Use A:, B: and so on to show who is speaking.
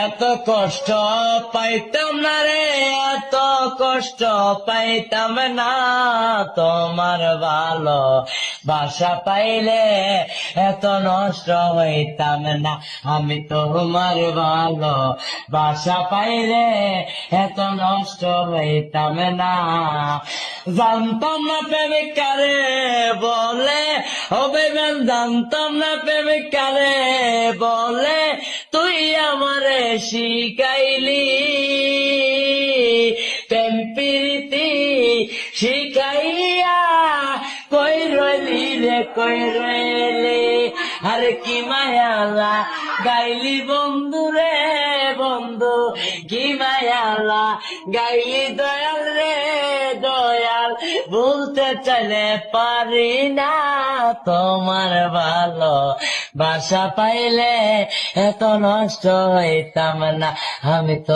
A: এত কষ্ট পাইতাম না রে, এত কষ্ট পাইতাম না, তোমার ভালো বাসা পাইলে এত নষ্ট হইতাম না। আমি তোমার ভালো বাসা পাইলে এত নষ্ট হইতাম না। জানতাম না প্রেমিক কারে বলে, হবে গান জানতাম না প্রেমিক কারে বলে, তুই আমারে শিখাইলি প্রেম প্রীতি শিখাইয়া, কই রইলি রে কই রইলি, আরে কি মায়ালা গাইলি বন্ধু রে বন্ধু, কি মায়ালা গাইলি দয়াল রে দয়াল, বলতে চাইলে পারি না, তোমার ভালো বাসা পাইলে এত নষ্ট হইতাম না। আমি তো